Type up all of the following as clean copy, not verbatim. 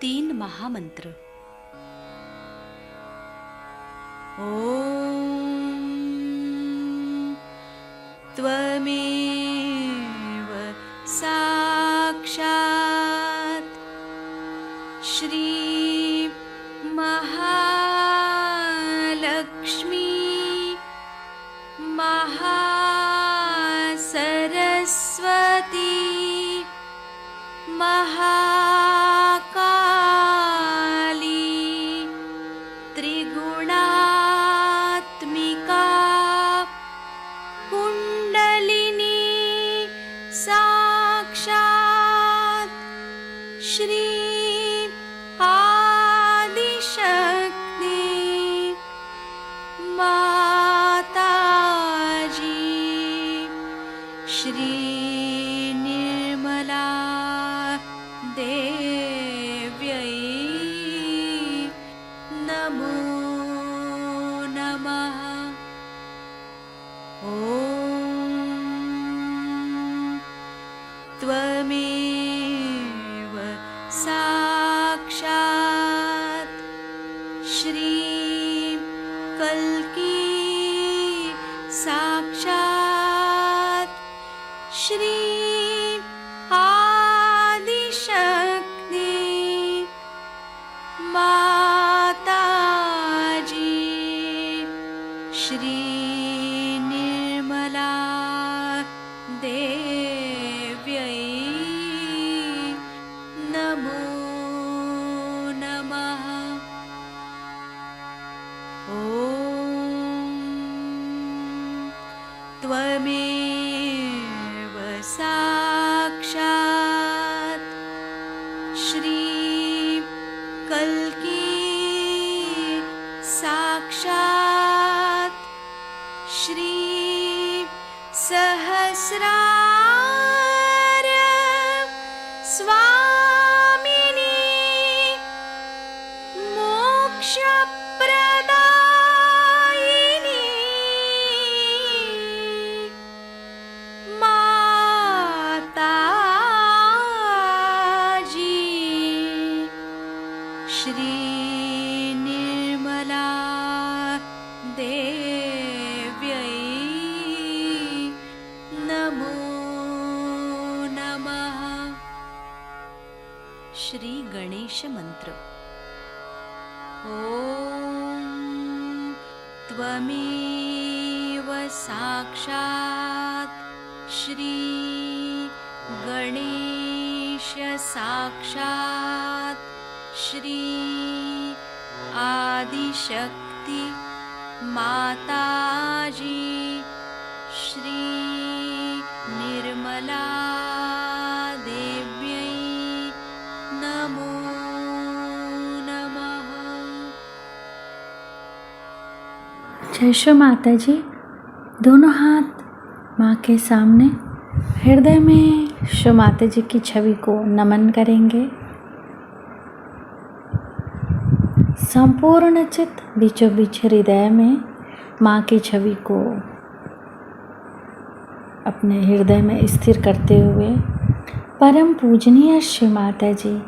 3 महामंत्र। ओम त्वमेव साक्षात् श्री महालक्ष्मी महासरस्वती महाकाली त्रिगुणात्मिका कुंडलिनी साक्षात् श्री आदिशक्ति माताजी श्री निर्मला देव्यै नमो नमः। ॐ त्वमेव साक्षात् श्री कल्की साक्षात् श्री आदिशक्ति माताजी श्री निर्मला देव्यै नमो नमः। ॐ त्वमेव साक्षात् श्री कल्की साक्षात् श्री सहस्रार स्वामिनी मोक्षप्रदायिनी माताजी श्री निर्मला देव्यै नमो नमः। श्री गणेश मंत्र। ओम त्वमेव साक्षात् श्री गणेश साक्षात् श्री आदिशक्ति माताजी श्री निर्मला देव्यै नमो नमः। जय श्री माता जी। दोनों हाथ माँ के सामने हृदय में श्री माता जी की छवि को नमन करेंगे। संपूर्ण चित्त बीचों बीच हृदय में माँ की छवि को अपने हृदय में स्थिर करते हुए परम पूजनीय श्री माता जी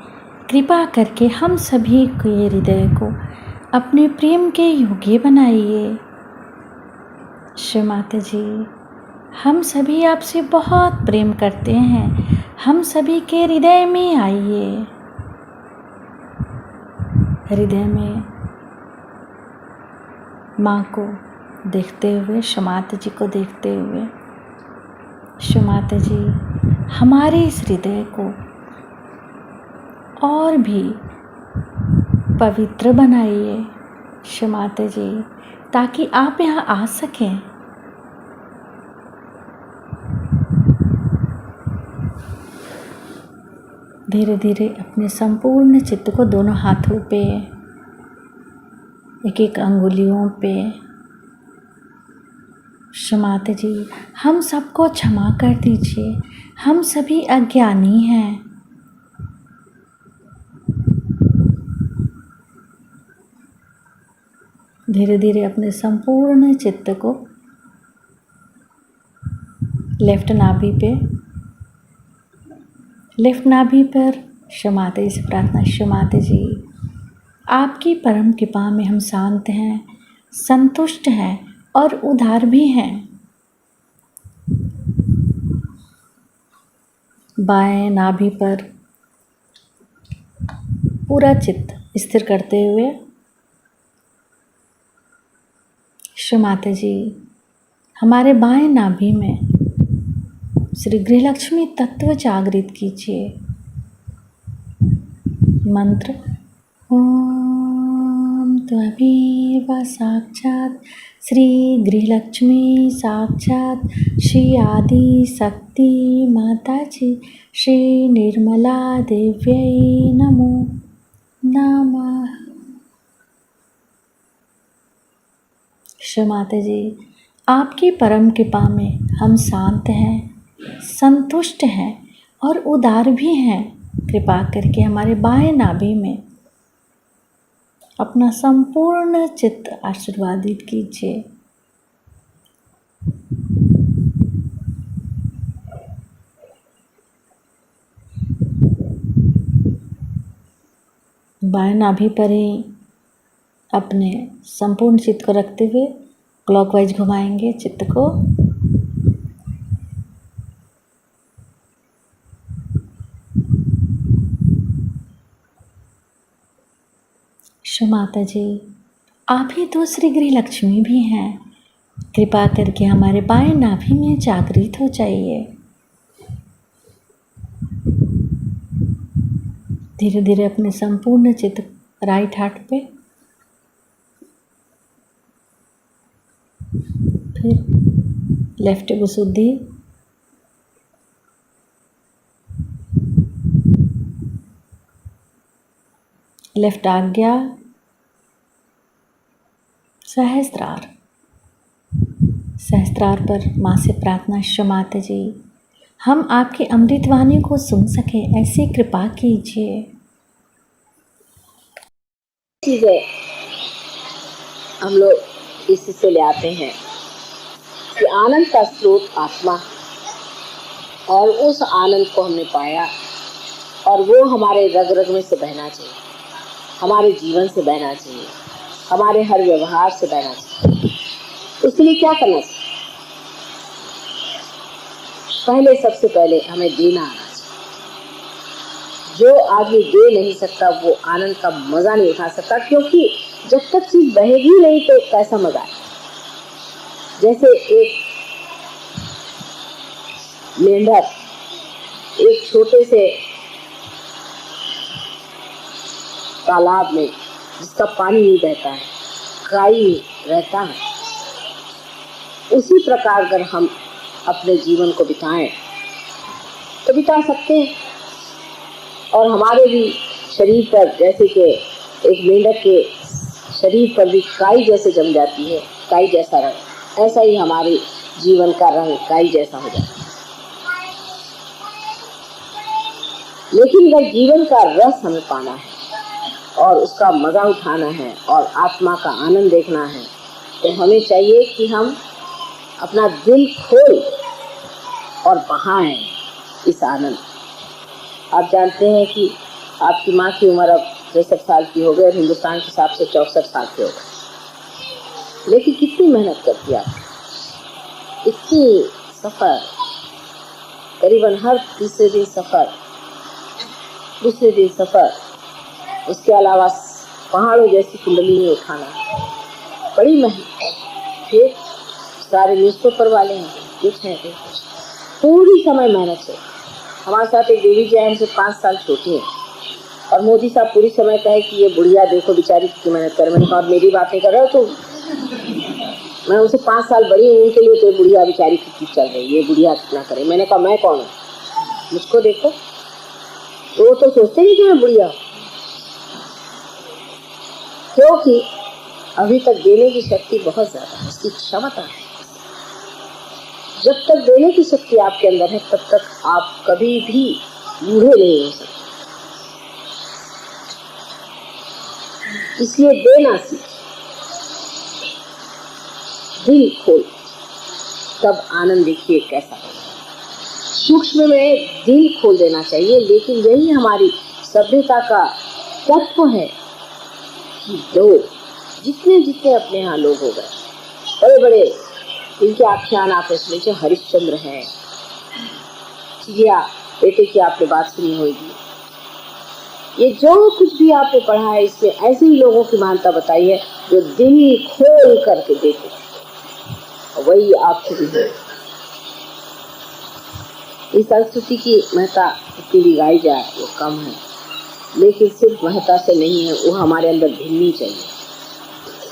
कृपा करके हम सभी के हृदय को अपने प्रेम के योग्य बनाइए। श्री माता जी हम सभी आपसे बहुत प्रेम करते हैं, हम सभी के हृदय में आइए। हृदय में माँ को देखते हुए, श्री माता जी को देखते हुए, श्री माता जी हमारे इस हृदय को और भी पवित्र बनाइए श्री माता जी, ताकि आप यहाँ आ सकें। धीरे धीरे अपने संपूर्ण चित्त को दोनों हाथों पे, एक एक अंगुलियों पे, श्री माता जी हम सबको क्षमा कर दीजिए, हम सभी अज्ञानी हैं। धीरे धीरे अपने संपूर्ण चित्त को लेफ्ट नाभि पर क्षमाते से प्रार्थना। क्षमाते जी, आपकी परम कृपा में हम शांत हैं, संतुष्ट हैं और उदार भी हैं। बाएं नाभि पर पूरा चित्त स्थिर करते हुए क्षमाते जी, हमारे बाएं नाभि में श्री गृहलक्ष्मी तत्व जागृत कीजिए। मंत्र ओम त्वमेव साक्षात श्री गृहलक्ष्मी साक्षात श्री आदि शक्ति माता जी श्री निर्मला देव्यै नमो नमः। क्षमाते जी, आपकी परम कृपा में हम शांत हैं, संतुष्ट हैं और उदार भी हैं। कृपा करके हमारे बाएं नाभि में अपना संपूर्ण चित्त आशीर्वादित कीजिए। बाएं नाभि पर ही अपने संपूर्ण चित्त को रखते हुए क्लॉकवाइज घुमाएंगे चित्त को। माता जी, आप ही तो श्री गृहलक्ष्मी भी हैं। कृपा करके हमारे बाएं नाभि में जागृत हो जाइए। धीरे धीरे अपने संपूर्ण चित्त राइट हार्ट पे, फिर लेफ्ट गुसुद्धि, लेफ्ट आज्ञा, सहस्त्रार। सहस्त्रार पर माँ से प्रार्थना। क्षमाते जी, हम आपकी अमृतवाणी को सुन सके ऐसी कृपा कीजिए। चीजें हम लोग इससे ले आते हैं कि आनंद का स्रोत आत्मा, और उस आनंद को हमने पाया और वो हमारे रग रग में से बहना चाहिए, हमारे जीवन से बहना चाहिए, हमारे हर व्यवहार से बहना चाहिए। इसलिए क्या करना चाहिए? पहले सबसे पहले हमें देना आना चाहिए। जो आदमी दे नहीं सकता वो आनंद का मजा नहीं उठा सकता, क्योंकि जब तक चीज बहेगी नहीं तो कैसा मजा है। जैसे एक मेंढक एक छोटे से तालाब में, जिसका पानी नहीं बहता है, काई रहता है, उसी प्रकार अगर हम अपने जीवन को बिताएं तो बिता सकते हैं। और हमारे भी शरीर पर, जैसे कि एक मेंढक के शरीर पर भी काई जैसे जम जाती है, काई जैसा रंग, ऐसा ही हमारे जीवन का रंग काई जैसा हो जाता है। लेकिन अगर जीवन का रस हमें पाना है और उसका मजा उठाना है और आत्मा का आनंद देखना है, तो हमें चाहिए कि हम अपना दिल खोल और बहाएं इस आनंद। आप जानते हैं कि आपकी माँ की उम्र अब 63 साल की हो गई और हिंदुस्तान के हिसाब से 64 साल की हो गई, लेकिन कितनी मेहनत करती आप, इतनी सफर, करीबन हर तीसरे दिन सफर, दूसरे दिन सफर, उसके अलावा पहाड़ों जैसी कुंडली में उठाना, बड़ी मेहनत। फिर सारे न्यूज़पेपर वाले हैं, कुछ हैं, पूरी समय मेहनत से। हमारे साथ एक देवी जी हमसे 5 साल छोटी है, और मोदी साहब पूरी समय कहे कि ये बुढ़िया देखो बेचारी कितनी मेहनत कर। मैंने कहा मेरी बातें कर रहे हो तो मैं उसे 5 साल बड़ी हूँ, उनके लिए तो बुढ़िया बेचारी कितनी चल रही, ये बुढ़िया कितना करे। मैंने कहा मैं कौन हूँ, मुझको देखो। तो वो तो सोचते नहीं कि मैं बुढ़िया हूँ, क्योंकि अभी तक देने की शक्ति बहुत ज्यादा है, उसकी क्षमता है। जब तक देने की शक्ति आपके अंदर है तब तक आप कभी भी बूढ़े नहीं हो सकते। इसलिए देना सीख, दिल खोल, तब आनंद देखिए कैसा होगा। सूक्ष्म में दिल खोल देना चाहिए, लेकिन यही हमारी सभ्यता का तत्व है कि लोग जितने जितने अपने यहाँ लोग हो गए, बड़े बड़े इनके आख्यान आप इसमें से हरिश्चंद्र है, चिड़िया बेटे की आपने बात सुनी होगी, ये जो कुछ भी आपने पढ़ा है इसमें ऐसे ही लोगों की महानता बताई है जो दिल खोल करके देते, वही आपसे भी है। इस संस्कृति की महत्ता कितनी भी गाई जाए वो कम है, लेकिन सिर्फ महत्ता से नहीं है, वो हमारे अंदर भिड़नी चाहिए,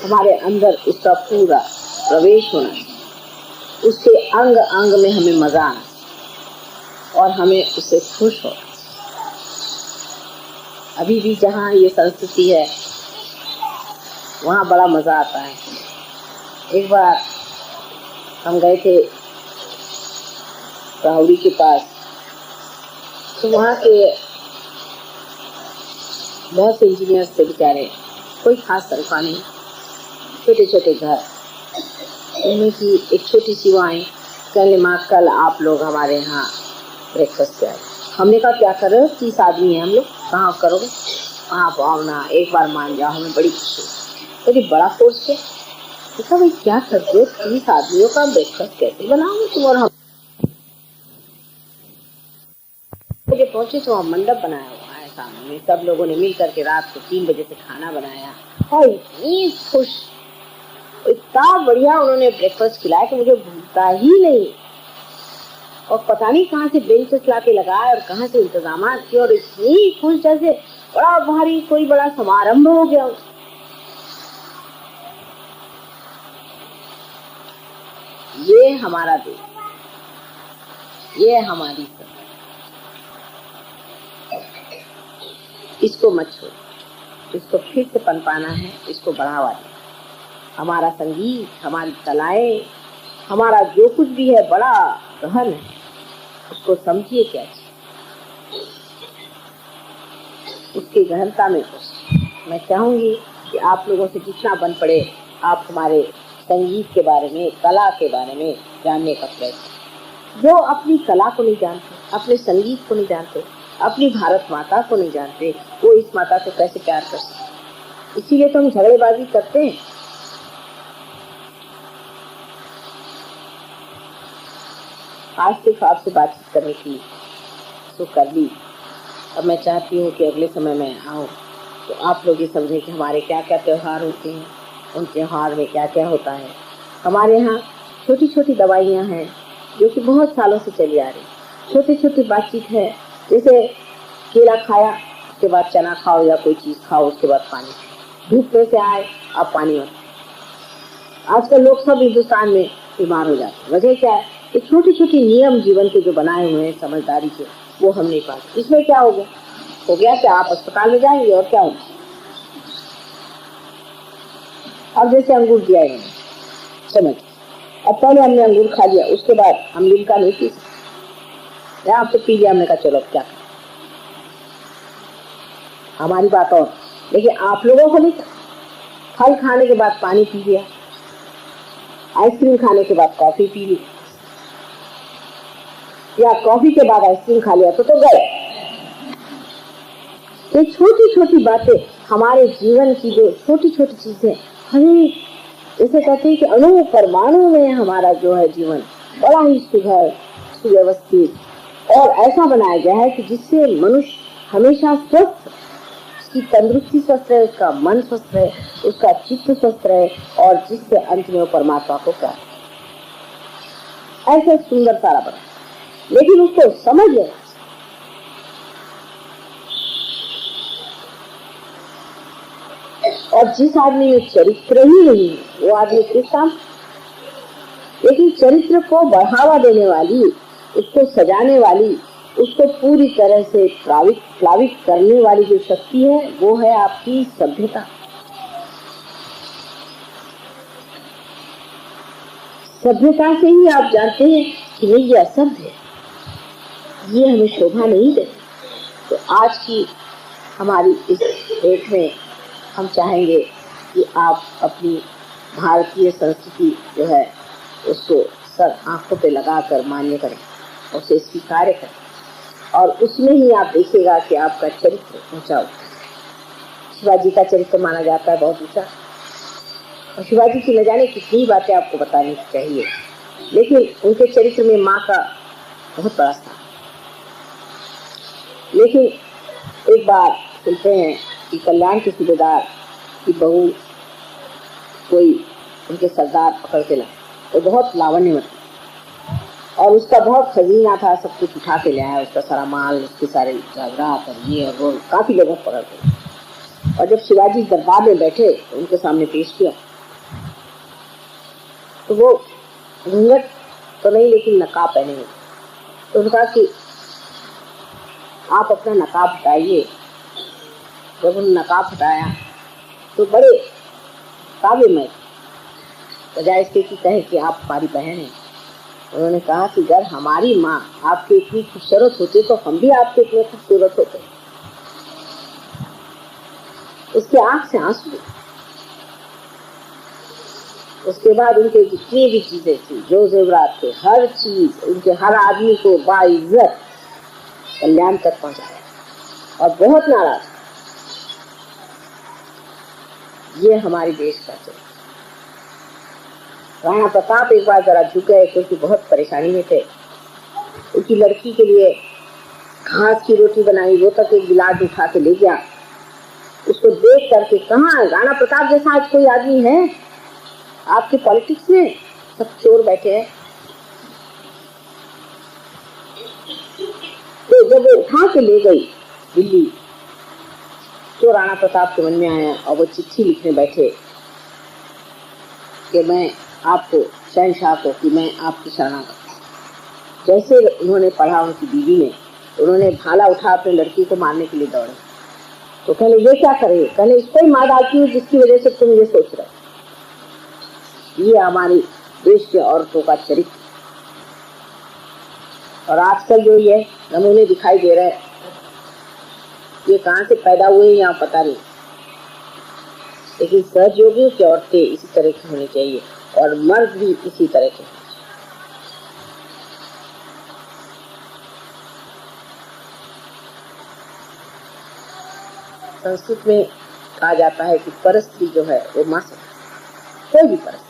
हमारे अंदर उसका पूरा प्रवेश होना चाहिए, उसके अंग अंग में हमें मजा आना और हमें उससे खुश होना। अभी भी जहाँ ये संस्कृति है वहाँ बड़ा मजा आता है। एक बार हम गए थे राहुरी के पास, तो वहाँ के बहुत से इंजीनियर थे बेचारे, कोई खास तनख्वाह नहीं, छोटे छोटे घर, उनमें की एक छोटी सी वो आई, कहने माँ कल आप लोग हमारे यहाँ ब्रेकफास्ट पे आए। हमने कहा क्या कर रहे हो, 30 आदमी हैं हम लोग, कहाँ करोगे, आप आओ ना, एक बार मान जाओ, हमें बड़ी खुशी। तो बड़ा कोर्स है, देखा भाई क्या करते हो, 30 आदमियों का ब्रेकफास्ट कैसे बनाओगे तुम और हम। मुझे पहुंचे तो वहाँ मंडप बनाया हुआ है सामने, सब लोगों ने मिल करके रात को 3 बजे से खाना बनाया और इतनी खुश, इतना बढ़िया उन्होंने ब्रेकफास्ट खिलाया कि मुझे भूलता ही नहीं। और पता नहीं कहाँ से बेंचेस लाके लगाए और कहाँ से इंतजाम किए, और इतनी खुश जैसे बड़ा भारी कोई बड़ा समारंभ हो गया। ये हमारा देश, ये हमारी सब, इसको मत छोड़ो, इसको फिर से पनपाना है, इसको बढ़ावा देना। हमारा संगीत, हमारी कलाएं, हमारा जो कुछ भी है बड़ा गहन है, उसको समझिए क्या चीज, उसकी गहनता में कुछ। मैं चाहूंगी कि आप लोगों से जितना बन पड़े आप हमारे संगीत के बारे में, कला के बारे में जानने का प्रयत्न। जो अपनी कला को नहीं जानते, अपने संगीत को नहीं जानते, अपनी भारत माता को नहीं जानते, वो इस माता से कैसे प्यार कर सकते। इसीलिए तो हम झगड़ेबाजी करते हैं। आज सिर्फ आपसे बातचीत करने की तो कर ली, अब मैं चाहती हूँ कि अगले समय में आऊँ तो आप लोग ये समझें कि हमारे क्या क्या त्योहार होते हैं, उन त्योहार में क्या क्या होता है। हमारे यहाँ छोटी छोटी दवाइयाँ हैं जो कि बहुत सालों से चली आ रही, छोटी छोटी बातचीत है, जैसे केला खाया उसके बाद चना खाओ या कोई चीज़ खाओ, उसके बाद पानी, धूप में से आए आप पानी मत। आजकल लोग सब हिंदुस्तान में बीमार हो जाते हैं, वजह क्या है, ये छोटी छोटी नियम जीवन के जो बनाए हुए हैं समझदारी के, वो हम नहीं पाते। इसमें क्या हो गया कि आप अस्पताल में जाएंगे और क्या होगा। अब जैसे अंगूर दिया है समझ, अब पहले हमने अंगूर खा लिया, उसके बाद हम लिमका नहीं पी सकते, आप तो पी लिया, हमने कहा चलो अब क्या करें, हमारी बात और। लेकिन आप लोगों को नहीं, फल खाने के बाद पानी पी लिया, आइसक्रीम खाने के बाद कॉफी पी ली, या कॉफी के बाद आइसक्रीम खा लिया तो गए। ये छोटी छोटी बातें हमारे जीवन की, जो छोटी छोटी चीजें हमें, जैसे कहते हैं कि अणु परमाणु में हमारा जो है जीवन बड़ा ही सुघर, सुव्यवस्थित और ऐसा बनाया गया है कि जिससे मनुष्य हमेशा स्वस्थ, उसकी तंदुरुस्ती स्वस्थ रहे, उसका मन स्वस्थ रहे, उसका चित्त स्वस्थ रहे, और जिससे अंत में वो परमात्मा को प्राप्त। ऐसे सुंदर सारा बना, लेकिन उसको समझ लेना। और जिस आदमी में चरित्र ही नहीं है वो आदमी किस काम। लेकिन चरित्र को बढ़ावा देने वाली, उसको सजाने वाली, उसको पूरी तरह से प्लावित करने वाली जो शक्ति है वो है आपकी सभ्यता। सभ्यता से ही आप जानते हैं कि नहीं ये असभ्य है, ये हमें शोभा नहीं देती। तो आज की हमारी इस डेट में हम चाहेंगे कि आप अपनी भारतीय संस्कृति जो है उसको सर आंखों पे लगाकर मान्य करें, उसे स्वीकार करें। और उसमें ही आप देखिएगा कि आपका चरित्र ऊंचा होता है। शिवाजी का चरित्र माना जाता है बहुत ऊंचा, और शिवाजी की न जाने कितनी बातें आपको बतानी चाहिए, लेकिन उनके चरित्र में माँ का बहुत बड़ा स्थान। लेकिन एक बार सुनते हैं कि कल्याण के सूबेदार की बहू कोई उनके सरदार पकड़ के लाए, वो बहुत लावण्यवती और उसका बहुत खजीना था, सब कुछ उठा के ले आया, उसका सारा माल, उसके सारे जागरात और ये और वो, काफी लोगों को पकड़ के। और जब शिवाजी दरबार में बैठे तो उनके सामने पेश किया, तो वो घूंघट तो नहीं लेकिन नकाब पहने हुए। तो उन्होंने कहा कि आप अपना नकाब हटाइए। जब उन्होंने नकाब हटाया तो बड़े काव्यमय, बजाय इसके कि कहे कि आप हमारी बहन हैं, उन्होंने कहा कि अगर हमारी माँ आपके इतनी खूबसूरत होती तो हम भी आपके इतने खूबसूरत होते। उसके आंख से आंसू। उसके बाद उनके जितनी भी चीजें थी, जो जेवरात थे, हर चीज उनके हर आदमी को बाइज्जत कल्याण तक पहुंचाया और बहुत नाराज। ये हमारे देश का चरित्र। राणा प्रताप एक बार जरा झुक गए क्योंकि बहुत परेशानी में थे। उनकी लड़की के लिए घास की रोटी बनाई, वो तक एक गिलास उठा के ले गया। उसको देख करके कहाँ राणा प्रताप जैसा आज कोई आदमी है आपके पॉलिटिक्स में? सब चोर बैठे हैं। तो जब वो उठा के ले गई दिल्ली, तो राणा प्रताप के मन में आया और वो चिट्ठी लिखने बैठे कि मैं आपको शहनशाह को कि मैं आपकी शरणागत। जैसे उन्होंने पढ़ा उनकी बीवी ने, उन्होंने भाला उठा अपने लड़की को मारने के लिए दौड़े। तो कहले ये क्या करे? कहले इसको ही मार डालती हूँ जिसकी वजह से तुम ये सोच रहे। ये हमारी देश के औरतों का चरित्र। और आजकल जो ये नमूने दिखाई दे रहे हैं, ये कहाँ से पैदा हुए यहाँ पता नहीं, लेकिन सहयोगियों की औरतें इसी तरह की होनी चाहिए और मर्द भी इसी तरह के। संस्कृत में कहा जाता है कि परस्त्री जो है वो माँ सभा, कोई भी परस्त्री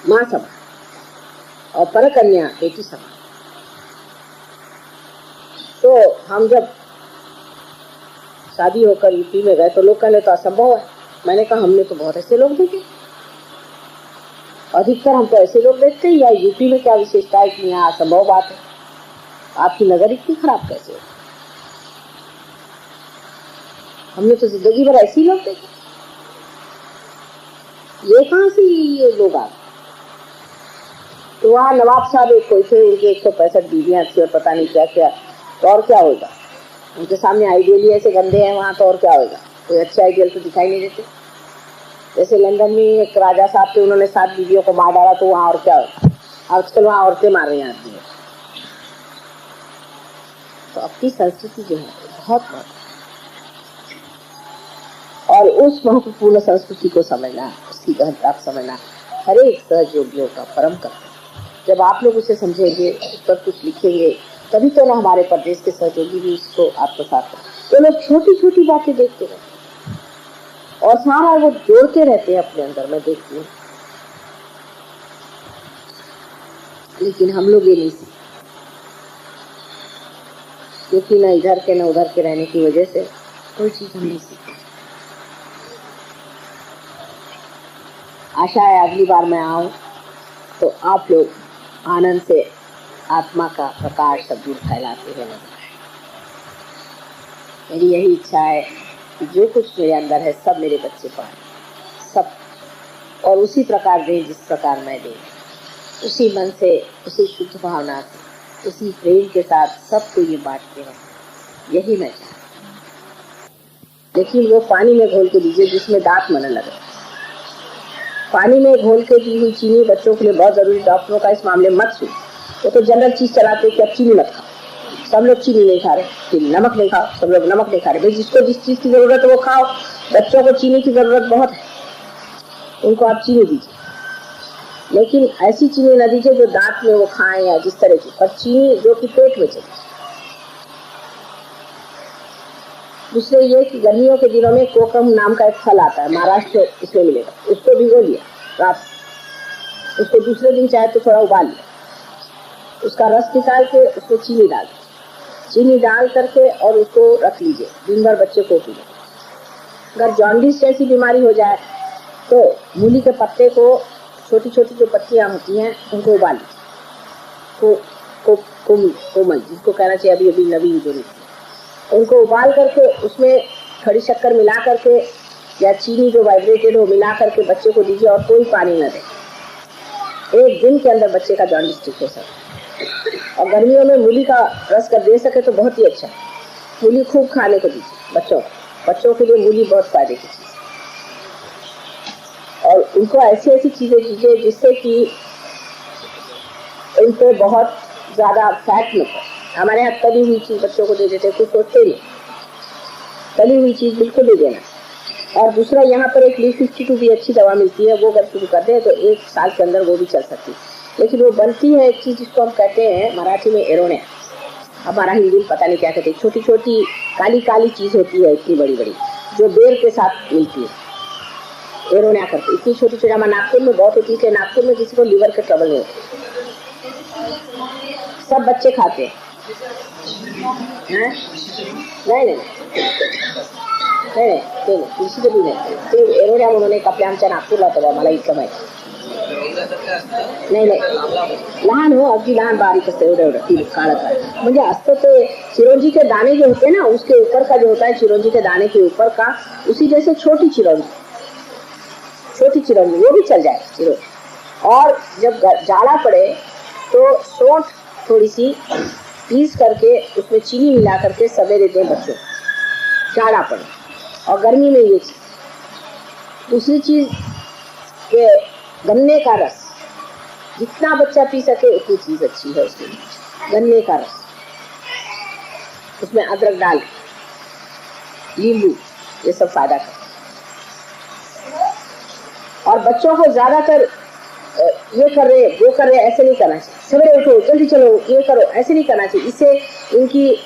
माँ सभा और परकन्या बेटी सभा। तो हम जब शादी होकर यूपी में गए तो लोग कहले तो असंभव है। मैंने कहा हमने तो बहुत ऐसे लोग देखे, अधिकतर हम तो ऐसे लोग देखते हैं। या यूपी में क्या विशेषता है कि यहाँ असंभव बात है? आपकी नजर इतनी खराब कैसे? हमने तो जिंदगी भर ऐसे ही लोग देखे। ये कहाँ से ये लोग आ? तो वहाँ नवाब साहब एक कोई थे, उनके 165 बीवियां थी और पता नहीं क्या क्या। तो और क्या होगा? उनके सामने आइडियल ही ऐसे गंदे हैं वहाँ, तो और क्या होगा? कोई अच्छे आइडियल तो दिखाई नहीं देते। जैसे लंदन में एक राजा साहब थे, उन्होंने 7 बीवियों को मार डाला, तो वहाँ और क्या होगा? आजकल वहाँ औरतें मार रही हैं आदमी। तो अपनी संस्कृति जो है बहुत महत्वपूर्ण, और उस महत्वपूर्ण संस्कृति को समझना, उसकी गहनता समझना हर एक सहयोगियों का परम कर्तव्य। जब आप लोग उसे समझेंगे, उस पर कुछ लिखेंगे, तभी तो ना हमारे प्रदेश के सहयोगी भी इसको आत्मसात करें। तो लोग छोटी छोटी बातें देखते रहते और सारा वो जोड़ते रहते हैं अपने अंदर, मैं देखती हूँ। लेकिन हम लोग ये नहीं सीखते, क्योंकि न इधर के न उधर के रहने की वजह से कोई चीज हम नहीं सीखते। आशा है अगली बार मैं आऊं तो आप लोग आनंद से आत्मा का प्रकाश सब दूर फैलाते हुए नजर आए। मेरी यही इच्छा है कि जो कुछ मेरे अंदर है सब मेरे बच्चे पाएं, सब, और उसी प्रकार दें जिस प्रकार मैं दे, उसी मन से, उसी शुद्ध भावना से, उसी प्रेम के साथ सबको ये बांटते हैं। यही मैं चाहती हूँ। लेकिन वो पानी में घोल के दीजिए जिसमें दांत मन लगे। पानी में घोल के दी हुई चीनी बच्चों के लिए बहुत जरूरी। डॉक्टरों का इस मामले मत सुन, वो तो जनरल चीज चलाते कि अब चीनी मत खाओ। सब लोग चीनी नहीं खा रहे, फिर नमक नहीं खाओ, सब लोग नमक नहीं खा रहे। भाई जिसको जिस चीज की जरूरत है वो खाओ। बच्चों को चीनी की जरूरत बहुत है, उनको आप चीनी दीजिए, लेकिन ऐसी चीनी न दीजिए जो दांत में वो खाएं या जिस तरह की, पर चीनी जो कि पेट में चले। दूसरे ये कि गर्मियों के दिनों में कोकम नाम का एक फल आता है, महाराष्ट्र इसमें मिलेगा, उसको भिगो लिया रात, उसको दूसरे दिन चाहे तो थोड़ा उबाल लिया, उसका रस निकाल के उसको चीनी डाल करके और उसको रख लीजिए, दिन भर बच्चे को पीजिए। अगर जॉन्डिस जैसी बीमारी हो जाए तो मूली के पत्ते को, छोटी छोटी जो पत्तियां होती हैं उनको उबाल लीजिए, कोमल जिसको कहना चाहिए अभी अभी नवीन जो नहीं, उनको उबाल करके उसमें खड़ी शक्कर मिला करके या चीनी जो वाइब्रेटेड हो मिला करके बच्चे को दीजिए और कोई पानी न दे। 1 दिन के अंदर बच्चे का जॉन्डिस ठीक हो सकता। और गर्मियों में मूली का रस कर दे सके तो बहुत ही अच्छा। मूली खूब खाने को दीजिए बच्चों के लिए मूली बहुत फायदे की चीज। और उनको ऐसी ऐसी चीजें दीजिए जिससे कि इन पे बहुत ज्यादा फैट न पड़े। हमारे यहाँ तली हुई चीज बच्चों को दे देते, कुछ सोचते नहीं, तली हुई चीज बिल्कुल नहीं देना। और दूसरा यहाँ पर एक लीफ 52 भी अच्छी दवा मिलती है, वो अगर शुरू कर दे तो 1 साल के अंदर वो भी चल सकती है। लेकिन वो बनती है एक चीज जिसको हम कहते हैं मराठी में एरोनिया, हमारा हिंदी में पता नहीं क्या कहते हैं, छोटी छोटी काली काली चीज होती है इतनी बड़ी बड़ी जो बेर के साथ मिलती है, एरोनिया करते। इतनी छोटी छोटी हमारे नागपुर में बहुत होती है, नागपुर में किसी को लीवर के ट्रबल नहीं, सब बच्चे खाते हैं। नहीं तुळशी कधी नाही ते एरोनिया म्हणून एक आपल्या आमच्या नागपूरला होतं, मला इतकं माहिती नाही लहान हो, अगदी लहान बारीक असतं एवढं ती काळं म्हणजे असतं ते चिरौंजी के दाने जो होते हैं ना उसके ऊपर का जो होता है, चिरौंजी के दाने के ऊपर का उसी जैसे छोटी चिरौंजी वो भी चल जाए चिरौंजी। और जब जाड़ा पड़े तो सौंठ थोड़ी सी पीस करके उसमें चीनी मिला करके सवेरे दें बच्चों, जाड़ा पड़े। और गर्मी में ये चीज, दूसरी चीज के गन्ने का रस, जितना बच्चा पी सके उतनी चीज अच्छी है उसके लिए। गन्ने का रस, उसमें अदरक डाल, नींबू, ये सब फायदा कर। और बच्चों को ज्यादातर ये कर रहे वो कर रहे ऐसे नहीं करना चाहिए, सवेरे उठो जल्दी चलो ये करो ऐसे नहीं करना चाहिए। इससे इनकी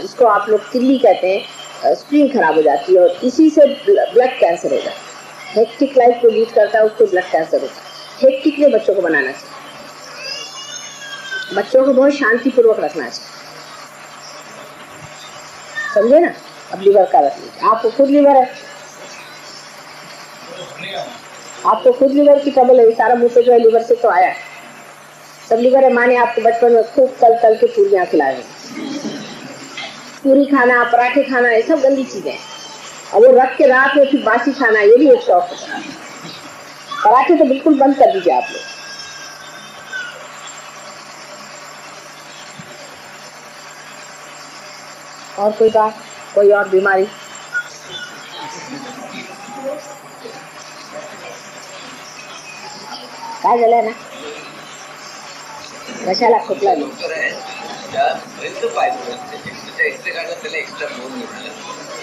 जिसको आप लोग तिल्ली कहते हैं स्प्रीन खराब हो जाती है और इसी से ब्लड कैंसर हो जाता है। हेक्टिक लाइफ को लीड करता है, उसको ब्लड कैंसर होता है। हेक्टिक में बच्चों को बनाना चाहिए, बच्चों को बहुत शांतिपूर्वक रखना चाहिए, समझे ना। अब लीवर का रख लीजिए, आपको खुद लीवर है, आपको खुद लीवर की ट्रबल है, सारा मुंह पे जो है लीवर से तो आया, सब लीवर है। माने आपको बचपन में खूब तल के पूरियां खिलाए, पूरी खाना, पराठे खाना, ये सब गंदी चीजें हैं। और वो रख के रात में फिर बासी खाना, ये भी एक शौक है। पराठे तो बिल्कुल बंद कर दीजिए आप लोग। और कोई बात, कोई और बीमारी? काय झालंय ना, कशाला खोकला नाही?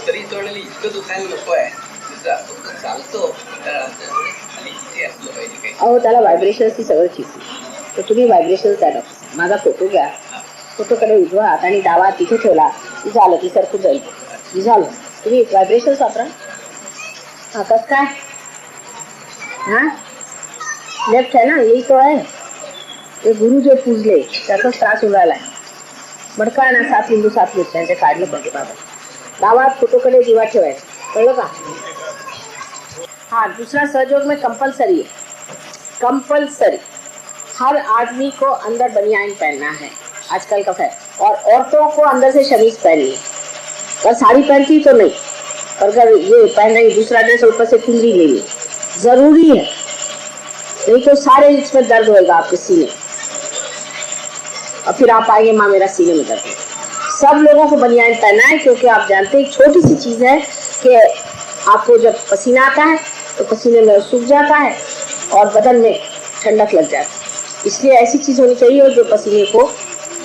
तरी तोडलेली इतकं दुखायला नको आहे, चालतो अहो त्याला व्हायब्रेशनची सवय ठीक, तर तुम्ही व्हायब्रेशन द्या। माझा फोटो घ्या, फोटोकडे उजवा हात आणि डावा तिथे ठेवला की झालं, की सरकून जाईल, की झालं। तुम्ही व्हायब्रेशन वापरा। हाँ कस काय, हाँ लेफ्ट है ना, यही तो है। ते गुरु जे पूजले त्याचाच त्रास होऊन राहिलाय। मडका ना 7 लिंबू 7 मिरच्यांचे काढले पाहिजे बाबा। डावा फोटोकडे दिवा ठेवायचा, कळलं का? हाँ दूसरा सहयोग में कंपलसरी है, कंपलसरी हर आदमी को अंदर बनियान पहनना है आजकल का फैशन। और औरतों को अंदर से शमीज पहननी है, और साड़ी पहनती तो नहीं, पर अगर ये पहन रही दूसरा ड्रेस ऊपर से चुनरी लेनी जरूरी है, नहीं तो सारे इसमें दर्द होगा आपके सीने, और फिर आप आएंगे माँ मेरा सीने में दर्द है। सब लोगों को बनियान पहनना है, क्योंकि आप जानते हैं छोटी सी चीज है कि आपको जब पसीना आता है तो पसीने में सूख जाता है और बदन में ठंडक लग जाती है। इसलिए ऐसी चीज होनी चाहिए जो पसीने को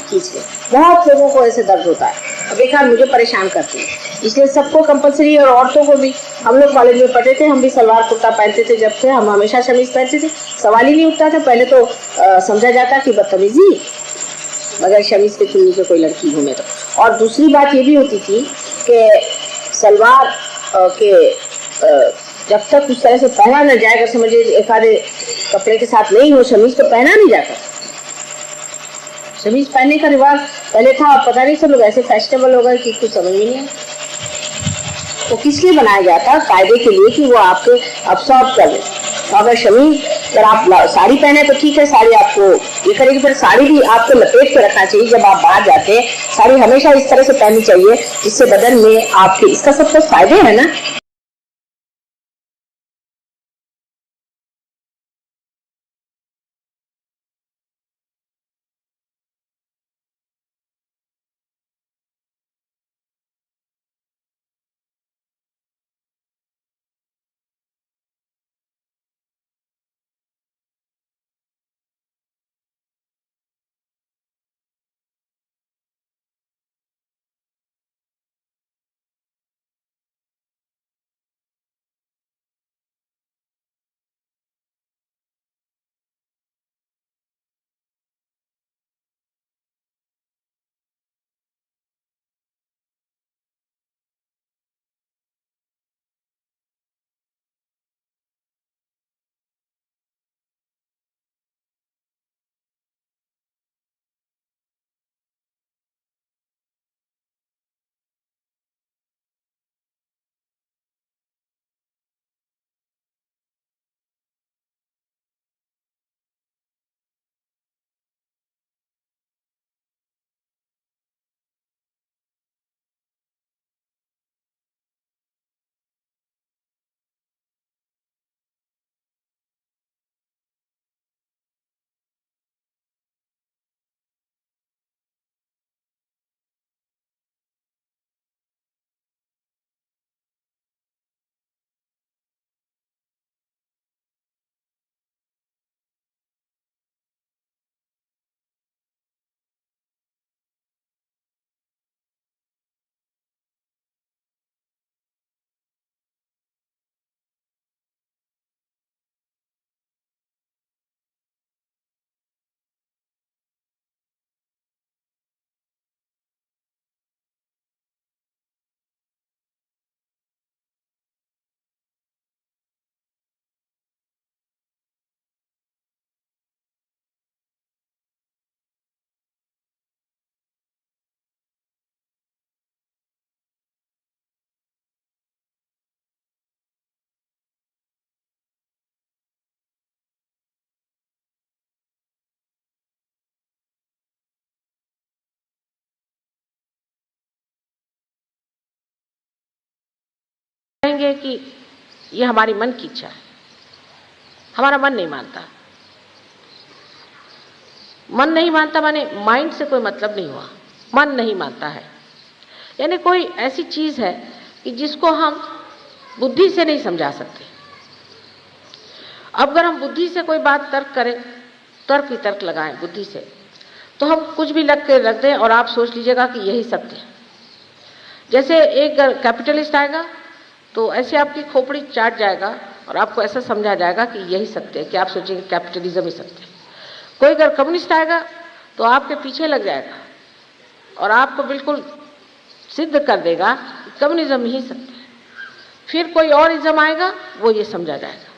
खींच ले। बहुत लोगों को ऐसे दर्द होता है, अब बेकार मुझे परेशान करती है, इसलिए सबको कंपलसरी। और औरतों को भी, हम लोग कॉलेज में पढ़ते थे, हम भी सलवार कुर्ता पहनते थे, जब से हम हमेशा शमीज पहनते थे, सवाल ही नहीं उठता था। पहले तो समझा जाता कि बदतमीजी, मगर शमीज के चुन्नी पे कोई लड़की घूमे तो। और दूसरी बात ये भी होती थी कि सलवार के जब तक उस तरह से पहना न जाएगा, समझिए एक आधे कपड़े के साथ नहीं हो, शमीज तो पहना नहीं जाता। शमीज पहनने का रिवाज पहले था, अब पता नहीं सब लोग ऐसे फैशनेबल हो गए कि कुछ समझ ही नहीं है। वो किस लिए बनाया गया था? कायदे के लिए कि वो आपके अब्सॉर्ब कर ले। तो अगर शमीज, अगर आप साड़ी पहने तो ठीक है, साड़ी आपको ये करेगी, फिर साड़ी भी आपको लपेट के रखना चाहिए। जब आप बाहर जाते हैं साड़ी हमेशा इस तरह से पहननी चाहिए जिससे बदन में आपके, इसका सब कुछ फायदे है ना। कहेंगे कि ये हमारी मन की इच्छा है, हमारा मन नहीं मानता। मन नहीं मानता माने माइंड से कोई मतलब नहीं हुआ, मन नहीं मानता है। यानी कोई ऐसी चीज है कि जिसको हम बुद्धि से नहीं समझा सकते। अब अगर हम बुद्धि से कोई बात तर्क करें, तर्क वितर्क लगाएं बुद्धि से, तो हम कुछ भी लग के रख दें और आप सोच लीजिएगा कि यही सत्य है। जैसे एक कैपिटलिस्ट आएगा तो ऐसे आपकी खोपड़ी चाट जाएगा और आपको ऐसा समझा जाएगा कि यही सत्य है, कि आप सोचेंगे कैपिटलिज्म ही सत्य है। कोई अगर कम्युनिस्ट आएगा तो आपके पीछे लग जाएगा और आपको बिल्कुल सिद्ध कर देगा कि कम्युनिज्म ही सत्य है। फिर कोई और इज्म आएगा, वो ये समझा जाएगा।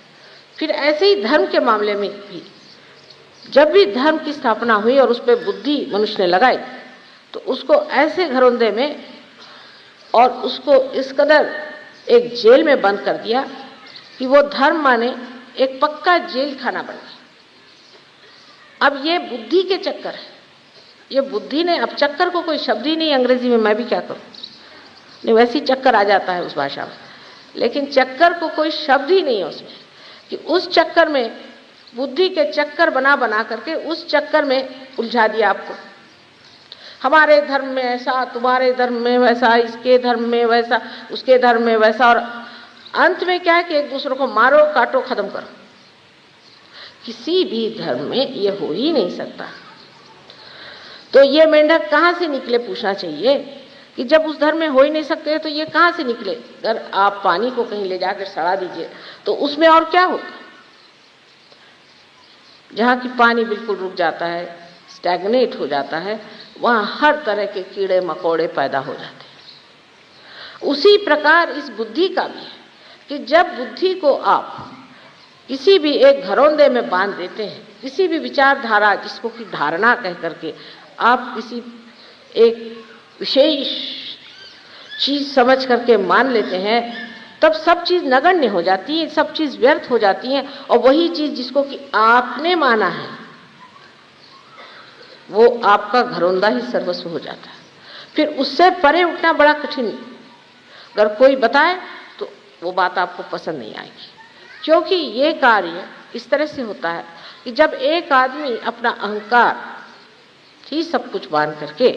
फिर ऐसे ही धर्म के मामले में भी, जब भी धर्म की स्थापना हुई और उस पर बुद्धि मनुष्य ने लगाई, तो उसको ऐसे घरोंदे में और उसको इस कदर एक जेल में बंद कर दिया कि वो धर्म माने एक पक्का जेल खाना बन गया। अब ये बुद्धि के चक्कर है, ये बुद्धि ने, अब चक्कर को कोई शब्द ही नहीं अंग्रेजी में, मैं भी क्या करूं, नहीं वैसे ही चक्कर आ जाता है उस भाषा में, लेकिन चक्कर को कोई शब्द ही नहीं है उसमें, कि उस चक्कर में बुद्धि के चक्कर बना बना करके उस चक्कर में उलझा दिया आपको। हमारे धर्म में ऐसा, तुम्हारे धर्म में वैसा, इसके धर्म में वैसा, उसके धर्म में वैसा, और अंत में क्या है कि एक दूसरे को मारो, काटो, खत्म करो। किसी भी धर्म में ये हो ही नहीं सकता। तो ये मेंढक कहाँ से निकले पूछना चाहिए कि जब उस धर्म में हो ही नहीं सकते तो ये कहाँ से निकले। अगर आप पानी को कहीं ले जाकर सड़ा दीजिए तो उसमें और क्या होगा। जहाँ की पानी बिल्कुल रुक जाता है, स्टैग्नेट हो जाता है, वहाँ हर तरह के कीड़े मकोड़े पैदा हो जाते हैं। उसी प्रकार इस बुद्धि का भी है कि जब बुद्धि को आप किसी भी एक घरौंदे में बांध देते हैं, किसी भी विचारधारा जिसको कि धारणा कह करके आप किसी एक विशेष चीज समझ करके मान लेते हैं, तब सब चीज नगण्य हो जाती है, सब चीज व्यर्थ हो जाती है, और वही चीज जिसको कि आपने माना है वो आपका घरौंदा ही सर्वस्व हो जाता है। फिर उससे परे उठना बड़ा कठिन। अगर कोई बताए तो वो बात आपको पसंद नहीं आएगी, क्योंकि ये कार्य इस तरह से होता है कि जब एक आदमी अपना अहंकार ही सब कुछ मान करके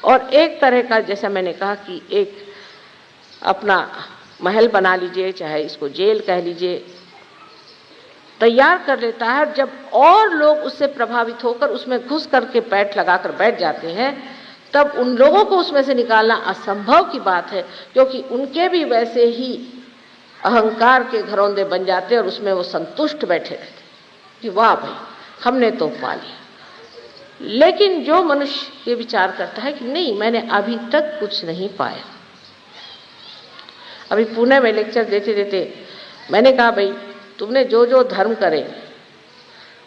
और एक तरह का, जैसा मैंने कहा कि एक अपना महल बना लीजिए, चाहे इसको जेल कह लीजिए, तैयार कर लेता है, और जब और लोग उससे प्रभावित होकर उसमें घुस करके पैठ लगाकर बैठ जाते हैं, तब उन लोगों को उसमें से निकालना असंभव की बात है, क्योंकि उनके भी वैसे ही अहंकार के घरौंदे बन जाते और उसमें वो संतुष्ट बैठे रहते कि वाह भाई हमने तो पा लिया। लेकिन जो मनुष्य ये विचार करता है कि नहीं, मैंने अभी तक कुछ नहीं पाया। अभी पुणे में लेक्चर देते देते मैंने कहा, भाई तुमने जो जो धर्म करे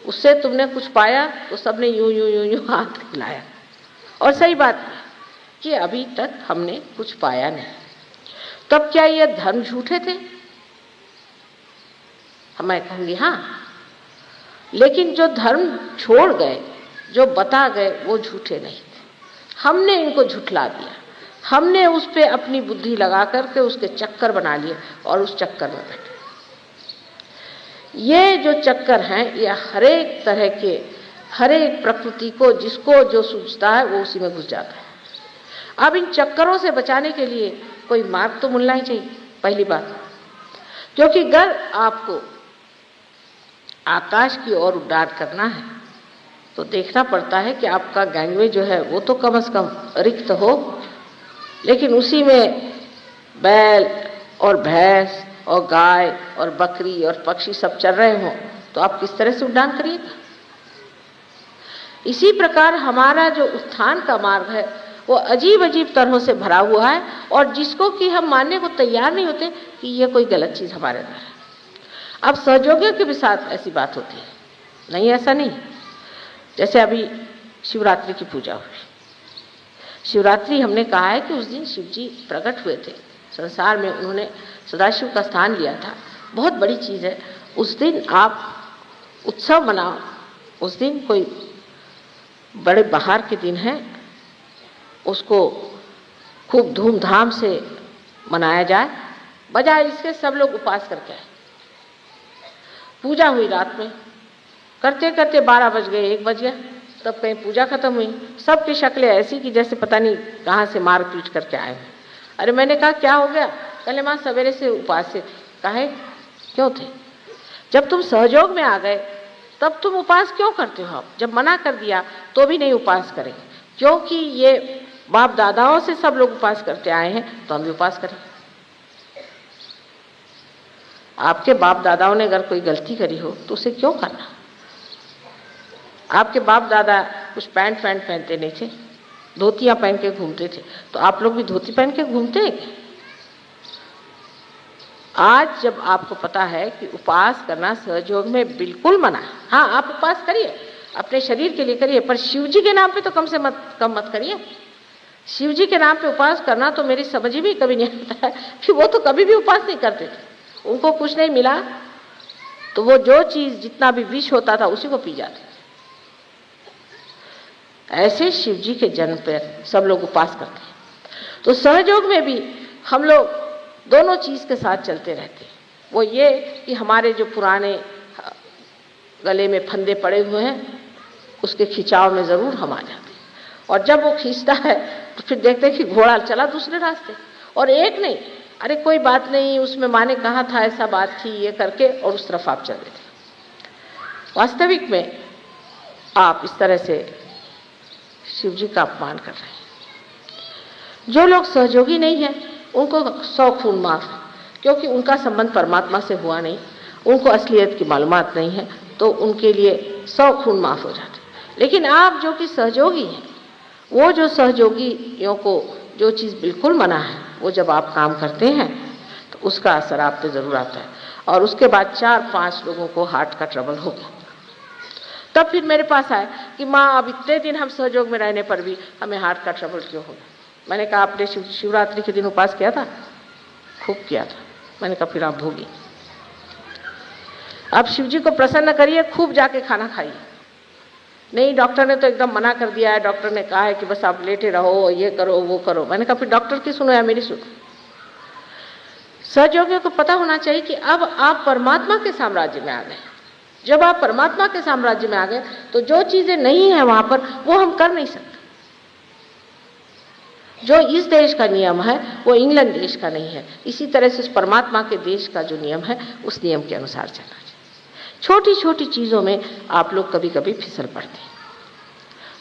उससे तुमने कुछ पाया? तो सबने यूं यूं यूं यूं हाथ हिलाया, और सही बात है कि अभी तक हमने कुछ पाया नहीं। तब क्या ये धर्म झूठे थे? मैं कहूंगी हाँ, लेकिन जो धर्म छोड़ गए, जो बता गए, वो झूठे नहीं थे। हमने इनको झुठला दिया, हमने उस पे अपनी बुद्धि लगा करके उसके चक्कर बना लिए और उस चक्कर में बैठे। ये जो चक्कर हैं, ये हर एक तरह के, हर एक प्रकृति को जिसको जो सूझता है वो उसी में घुस जाता है। अब इन चक्करों से बचाने के लिए कोई मार्ग तो मिलना ही चाहिए, पहली बात। क्योंकि अगर आपको आकाश की ओर उड्डाण करना है तो देखना पड़ता है कि आपका गैंगवे जो है वो तो कम से कम रिक्त हो, लेकिन उसी में बैल और भैंस और गाय और बकरी और पक्षी सब चल रहे हों, तो आप किस तरह से उड्डाण करिएगा? इसी प्रकार हमारा जो उत्थान का मार्ग है वो अजीब अजीब तरहों से भरा हुआ है, और जिसको कि हम मानने को तैयार नहीं होते कि ये कोई गलत चीज़ हमारे अंदर है। अब सहयोगियों के भी साथ ऐसी बात होती है, नहीं ऐसा नहीं। जैसे अभी शिवरात्रि की पूजा हुई, शिवरात्रि हमने कहा है कि उस दिन शिव जी प्रकट हुए थे संसार में, उन्होंने सदाशिव का स्थान लिया था, बहुत बड़ी चीज़ है। उस दिन आप उत्सव मनाओ, उस दिन कोई बड़े बाहर के दिन है, उसको खूब धूमधाम से मनाया जाए, बजाय इसके सब लोग उपास करके आए। पूजा हुई रात में, करते करते 12 बज गए, 1 बज गया, तब कहीं पूजा खत्म हुई। सबकी शक्लें ऐसी कि जैसे पता नहीं कहाँ से मार पीट करके आए हैं। अरे मैंने कहा क्या हो गया? कहले माँ सवेरे से उपास से थे। कहे क्यों थे? जब तुम सहयोग में आ गए तब तुम उपास क्यों करते हो? आप जब मना कर दिया तो भी नहीं उपास करेंगे, क्योंकि ये बाप दादाओं से सब लोग उपास करते आए हैं, तो हम भी उपास करें। आपके बाप दादाओं ने अगर कोई गलती करी हो तो उसे क्यों करना? आपके बाप दादा कुछ पैंट पहनते नहीं थे, धोतियां पहन के घूमते थे, तो आप लोग भी धोती पहन के घूमते हैं क्या? आज जब आपको पता है कि उपास करना सहयोग में बिल्कुल मना है, हाँ आप उपास करिए, अपने शरीर के लिए करिए, पर शिव जी के नाम पे तो कम मत करिए। शिव जी के नाम पे उपास करना तो मेरी समझ में कभी नहीं आता है कि वो तो कभी भी उपास नहीं करते थे। उनको कुछ नहीं मिला तो वो जो चीज़ जितना भी विष होता था उसी को पी जाते थे। ऐसे शिव जी के जन्म पर सब लोग उपास करते हैं। तो सहयोग में भी हम लोग दोनों चीज़ के साथ चलते रहते हैं। वो ये कि हमारे जो पुराने गले में फंदे पड़े हुए हैं उसके खिंचाव में ज़रूर हम आ जाते हैं, और जब वो खींचता है तो फिर देखते हैं कि घोड़ा चला दूसरे रास्ते, और एक नहीं, अरे कोई बात नहीं, उसमें माँ ने कहा था ऐसा बात थी, ये करके और उस तरफ आप चल रहे थे। वास्तविक में आप इस तरह से शिव जी का अपमान कर रहे हैं। जो लोग सहयोगी नहीं हैं उनको 100 खून माफ, क्योंकि उनका संबंध परमात्मा से हुआ नहीं, उनको असलियत की मालूमात नहीं है, तो उनके लिए 100 खून माफ हो जाते। लेकिन आप जो कि सहयोगी हैं, वो जो सहयोगियों को जो चीज़ बिल्कुल मना है वो जब आप काम करते हैं तो उसका असर आप पे ज़रूर आता है। और उसके बाद 4-5 लोगों को हार्ट का ट्रबल हो गया। तब फिर मेरे पास आए कि माँ अब इतने दिन हम सहयोग में रहने पर भी हमें हार्ट का ट्रबल क्यों हो गया। मैंने कहा आपने शिवरात्रि के दिन उपवास किया था? खूब किया था। मैंने कहा फिर आप भोगी। अब शिव जी को प्रसन्न करिए, खूब जाके खाना खाइए। नहीं, डॉक्टर ने तो एकदम मना कर दिया है, डॉक्टर ने कहा है कि बस आप लेटे रहो, ये करो वो करो। मैंने कहा फिर डॉक्टर की सुनो या मेरी सुनो। सहयोगियों को पता होना चाहिए कि अब आप परमात्मा के साम्राज्य में आ गए। जब आप परमात्मा के साम्राज्य में आ गए तो जो चीजें नहीं है वहां पर वो हम कर नहीं सकते। जो इस देश का नियम है वो इंग्लैंड देश का नहीं है। इसी तरह से उस परमात्मा के देश का जो नियम है उस नियम के अनुसार चलना चाहिए। छोटी छोटी चीजों में आप लोग कभी कभी फिसल पड़ते हैं।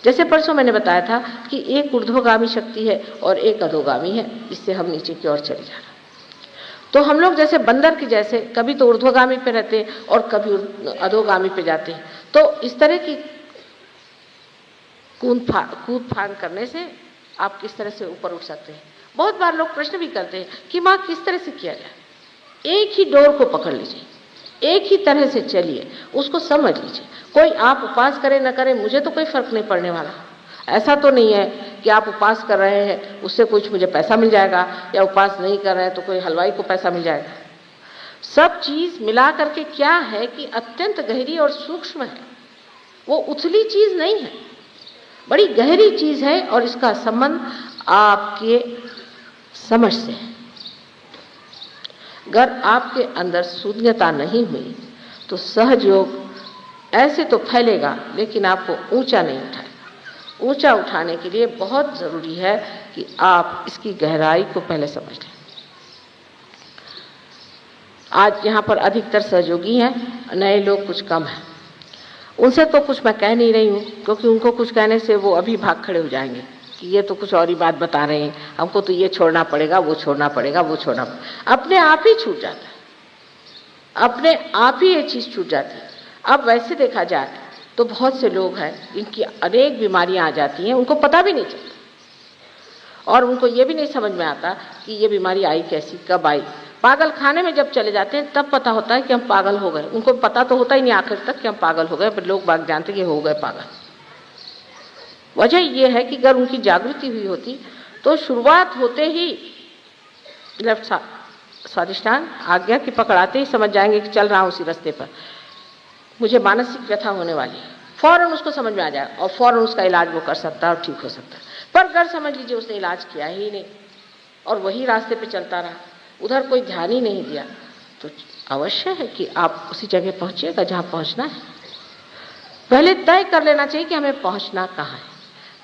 जैसे परसों मैंने बताया था कि एक ऊर्ध्वगामी शक्ति है और एक अधोगामी है, जिससे हम नीचे की ओर चले जा रहे हैं। तो हम लोग जैसे बंदर की जैसे कभी तो ऊर्ध्वगामी पे रहते हैं और कभी अधोगामी पे जाते हैं। तो इस तरह की कूद फान करने से आप किस तरह से ऊपर उठ सकते हैं। बहुत बार लोग प्रश्न भी करते हैं कि माँ किस तरह से किया जाए। एक ही डोर को पकड़ लीजिए, एक ही तरह से चलिए, उसको समझ लीजिए। कोई आप उपवास करें न करें मुझे तो कोई फर्क नहीं पड़ने वाला। ऐसा तो नहीं है कि आप उपवास कर रहे हैं उससे कुछ मुझे पैसा मिल जाएगा, या उपवास नहीं कर रहे हैं तो कोई हलवाई को पैसा मिल जाएगा। सब चीज मिला करके क्या है कि अत्यंत गहरी और सूक्ष्म है। वो उथली चीज नहीं है, बड़ी गहरी चीज है और इसका संबंध आपके समझ से है। अगर आपके अंदर शून्यता नहीं हुई तो सहयोग ऐसे तो फैलेगा लेकिन आपको ऊंचा नहीं उठाएगा। ऊंचा उठाने के लिए बहुत जरूरी है कि आप इसकी गहराई को पहले समझ लें। आज यहाँ पर अधिकतर सहयोगी हैं, नए लोग कुछ कम हैं। उनसे तो कुछ मैं कह नहीं रही हूँ, क्योंकि उनको कुछ कहने से वो अभी भाग खड़े हो जाएंगे कि ये तो कुछ और ही बात बता रहे हैं, हमको तो ये छोड़ना पड़ेगा, वो छोड़ना पड़ेगा, वो छोड़ना पड़ेगा। अपने आप ही छूट जाता है, अपने आप ही ये चीज़ छूट जाती है। अब वैसे देखा जाए तो बहुत से लोग हैं जिनकी अनेक बीमारियां आ जाती हैं, उनको पता भी नहीं चलता और उनको ये भी नहीं समझ में आता कि ये बीमारी आई कैसी, कब आई। पागल खाने में जब चले जाते हैं तब पता होता है कि हम पागल हो गए। उनको पता तो होता ही नहीं आखिर तक कि हम पागल हो गए, पर लोग बाग जानते कि हो गए पागल। वजह यह है कि अगर उनकी जागृति हुई होती तो शुरुआत होते ही लेफ्ट स्वादिष्टान आज्ञा की पकड़ाते ही समझ जाएंगे कि चल रहा हूँ उसी रास्ते पर, मुझे मानसिक व्यथा होने वाली है। फौरन उसको समझ में आ जाए और फौरन उसका इलाज वो कर सकता है और ठीक हो सकता है। पर अगर समझ लीजिए उसने इलाज किया ही नहीं और वही रास्ते पे चलता रहा, उधर कोई ध्यान ही नहीं दिया, तो अवश्य है कि आप उसी जगह पहुंचिएगा जहां पहुंचना है। पहले तय कर लेना चाहिए कि हमें पहुंचना कहाँ है।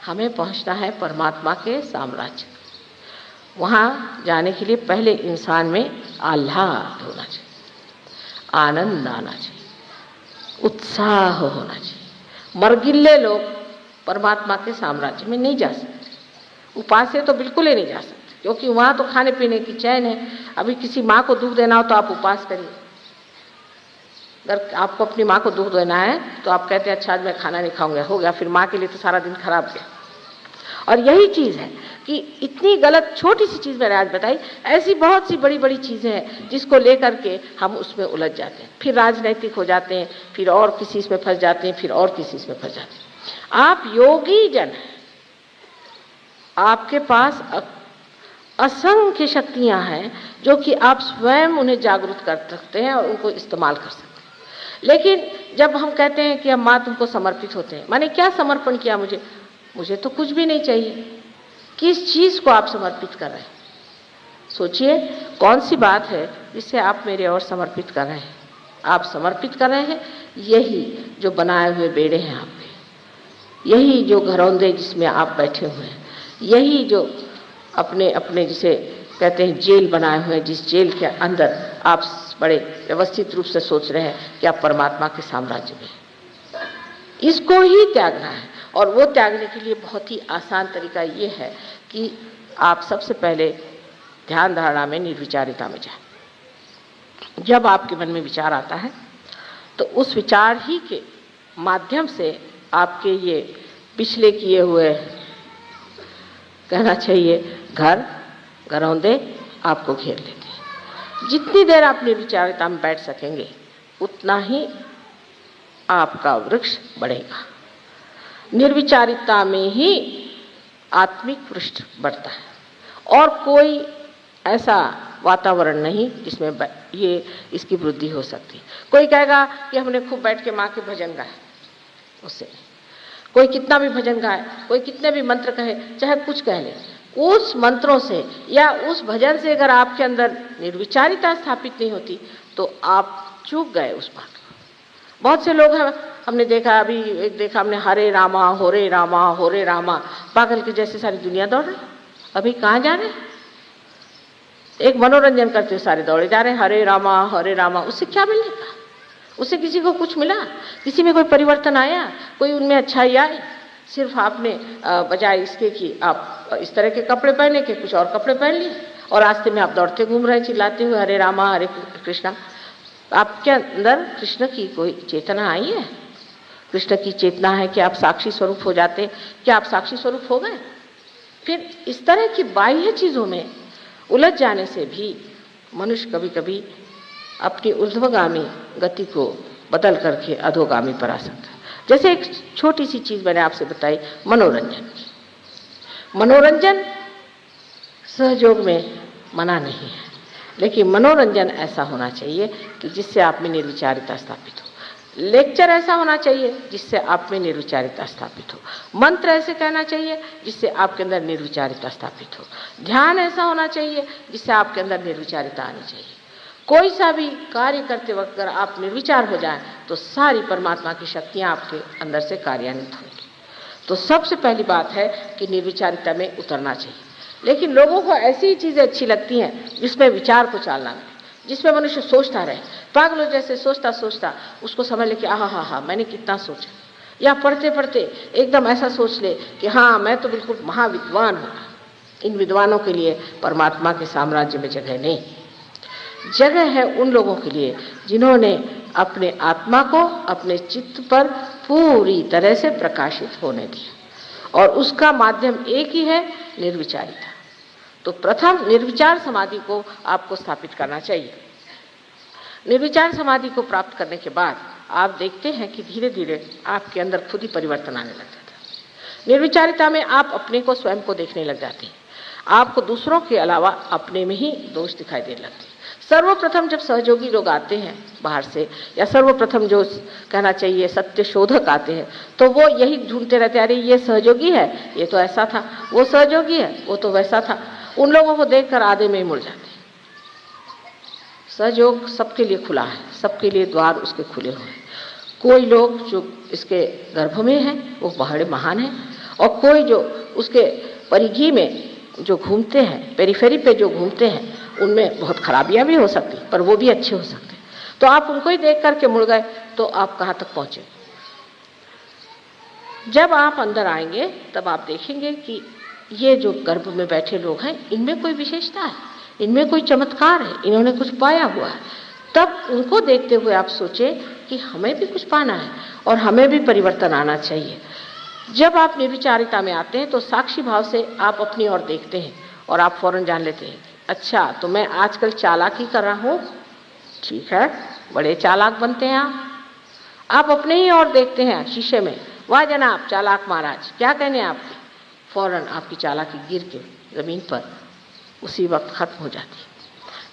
हमें पहुंचना है परमात्मा के साम्राज्य। वहां जाने के लिए पहले इंसान में आह्लाद होना चाहिए, आनंद आना चाहिए, उत्साह होना चाहिए। मरगिल्ले लोग परमात्मा के साम्राज्य में नहीं जा सकते। उपास्य तो बिल्कुल ही नहीं जा सकते, क्योंकि वहां तो खाने पीने की चैन है। अभी किसी माँ को दुख देना हो तो आप उपवास करिए। अगर आपको अपनी माँ को दुख देना है तो आप कहते हैं अच्छा आज मैं खाना नहीं खाऊंगा, हो गया, फिर माँ के लिए तो सारा दिन खराब गया। और यही चीज है कि इतनी गलत छोटी सी चीज मैंने आज बताई, ऐसी बहुत सी बड़ी बड़ी चीजें हैं जिसको लेकर के हम उसमें उलझ जाते हैं, फिर राजनीतिक हो जाते हैं, फिर और किसी इसमें फंस जाते हैं, फिर और किसी इसमें फंस जाते हैं। आप योगी जन हैं, आपके पास असंख्य शक्तियां हैं जो कि आप स्वयं उन्हें जागरूक कर सकते हैं और उनको इस्तेमाल कर सकते हैं। लेकिन जब हम कहते हैं कि हम माँ तुमको समर्पित होते हैं, मैंने क्या समर्पण किया, मुझे तो कुछ भी नहीं चाहिए। किस चीज को आप समर्पित कर रहे हैं? सोचिए कौन सी बात है जिससे आप मेरे और समर्पित कर रहे हैं। आप समर्पित कर रहे हैं यही जो बनाए हुए बेड़े हैं आपके, यही जो घरौंदे जिसमें आप बैठे हुए हैं, यही जो अपने अपने जिसे कहते हैं जेल बनाए हुए हैं, जिस जेल के अंदर आप बड़े व्यवस्थित रूप से सोच रहे हैं कि आप परमात्मा के साम्राज्य में, इसको ही त्यागना है। और वो त्यागने के लिए बहुत ही आसान तरीका ये है कि आप सबसे पहले ध्यान धारणा में निर्विचारिता में जाएं। जब आपके मन में विचार आता है तो उस विचार ही के माध्यम से आपके ये पिछले किए हुए कहना चाहिए घर, गरौंदे आपको घेर लेते हैं। जितनी देर आप निर्विचारिता में बैठ सकेंगे उतना ही आपका वृक्ष बढ़ेगा। निर्विचारिता में ही आत्मिक वृक्ष बढ़ता है और कोई ऐसा वातावरण नहीं जिसमें ये इसकी वृद्धि हो सकती। कोई कहेगा कि हमने खूब बैठ के माँ के भजन गाए, उससे कोई कितना भी भजन गाए, कोई कितने भी मंत्र कहे, चाहे कुछ कह ले, उस मंत्रों से या उस भजन से अगर आपके अंदर निर्विचारिता स्थापित नहीं होती तो आप चूक गए उस बात को। बहुत से लोग हैं, हमने देखा, अभी एक देखा हमने, हरे रामा होरे रामा होरे रामा, पागल के जैसे सारी दुनिया दौड़ रही। अभी कहाँ जा रहे? एक मनोरंजन करते हुए सारे दौड़े जा रहे हैं, हरे रामा। उससे क्या मिलने का? उससे किसी को कुछ मिला? किसी में कोई परिवर्तन आया? कोई उनमें अच्छाई आई? सिर्फ आपने बजाय इसके कि आप इस तरह के कपड़े पहने के कुछ और कपड़े पहन लिए और रास्ते में आप दौड़ते घूम रहे चिल्लाते हुए हरे रामा हरे कृष्णा। आपके अंदर कृष्ण की कोई चेतना आई है? कृष्ण की चेतना है कि आप साक्षी स्वरूप हो जाते? क्या आप साक्षी स्वरूप हो गए? फिर इस तरह की बाह्य चीज़ों में उलझ जाने से भी मनुष्य कभी कभी अपनी ऊर्ध्वगामी गति को बदल करके अधोगामी पर आ सकता है। जैसे एक छोटी सी चीज़ मैंने आपसे बताई, मनोरंजन। मनोरंजन सहयोग में मना नहीं है, लेकिन मनोरंजन ऐसा होना चाहिए कि जिससे आप में निर्विचारिता स्थापित हो। लेक्चर ऐसा होना चाहिए जिससे आप में निर्विचारिता स्थापित हो। मंत्र ऐसे कहना चाहिए जिससे आपके अंदर निर्विचारिता स्थापित हो। ध्यान ऐसा होना चाहिए जिससे आपके अंदर निर्विचारिता आनी चाहिए। कोई सा भी कार्य करते वक्त अगर आप निर्विचार हो जाएं तो सारी परमात्मा की शक्तियां आपके अंदर से कार्यान्वित होंगी। तो सबसे पहली बात है कि निर्विचारिता में उतरना चाहिए। लेकिन लोगों को ऐसी ही चीज़ें अच्छी लगती हैं जिसमें विचार को चालना मिले, जिसमें मनुष्य सोचता रहे, पागलों जैसे सोचता सोचता उसको समझ ले कि हाँ मैंने कितना सोचा, या पढ़ते पढ़ते एकदम ऐसा सोच ले कि हाँ मैं तो बिल्कुल महाविद्वान हूँ। इन विद्वानों के लिए परमात्मा के साम्राज्य में जगह नहीं। जगह है उन लोगों के लिए जिन्होंने अपने आत्मा को अपने चित्त पर पूरी तरह से प्रकाशित होने दिया, और उसका माध्यम एक ही है, निर्विचारिता। तो प्रथम निर्विचार समाधि को आपको स्थापित करना चाहिए। निर्विचार समाधि को प्राप्त करने के बाद आप देखते हैं कि धीरे धीरे आपके अंदर खुद ही परिवर्तन आने लग जाता है। निर्विचारिता में आप अपने को, स्वयं को देखने लग जाते हैं। आपको दूसरों के अलावा अपने में ही दोष दिखाई देने लगते हैं। सर्वप्रथम जब सहयोगी लोग आते हैं बाहर से, या सर्वप्रथम जो कहना चाहिए सत्य शोधक आते हैं, तो वो यही ढूंढते रहते हैं, अरे ये सहयोगी है, ये तो ऐसा था, वो सहयोगी है, वो तो वैसा था। उन लोगों को देखकर आधे में ही मुड़ जाते हैं। सहयोग सबके लिए खुला है, सबके लिए द्वार उसके खुले हुए हैं। कोई लोग जो इसके गर्भ में हैं वो बड़े महान हैं, और कोई जो उसके परिधि में जो घूमते हैं, पेरिफेरी पे जो घूमते हैं, उनमें बहुत खराबियां भी हो सकती, पर वो भी अच्छे हो सकते हैं। तो आप उनको ही देख करके मुड़ गए तो आप कहाँ तक पहुँचे? जब आप अंदर आएंगे तब आप देखेंगे कि ये जो गर्भ में बैठे लोग हैं, इनमें कोई विशेषता है, इनमें कोई चमत्कार है, इन्होंने कुछ पाया हुआ है। तब उनको देखते हुए आप सोचें कि हमें भी कुछ पाना है और हमें भी परिवर्तन आना चाहिए। जब आप निर्विचारिता में आते हैं तो साक्षी भाव से आप अपनी ओर देखते हैं और आप फौरन जान लेते हैं, अच्छा तो मैं आजकल चालाकी कर रहा हूँ, ठीक है, बड़े चालाक बनते हैं आप अपने ही ओर देखते हैं शीशे में, वाह जनाब चालाक महाराज, क्या कहने आपके, फौरन आपकी चालाकी गिर के ज़मीन पर उसी वक्त खत्म हो जाती है।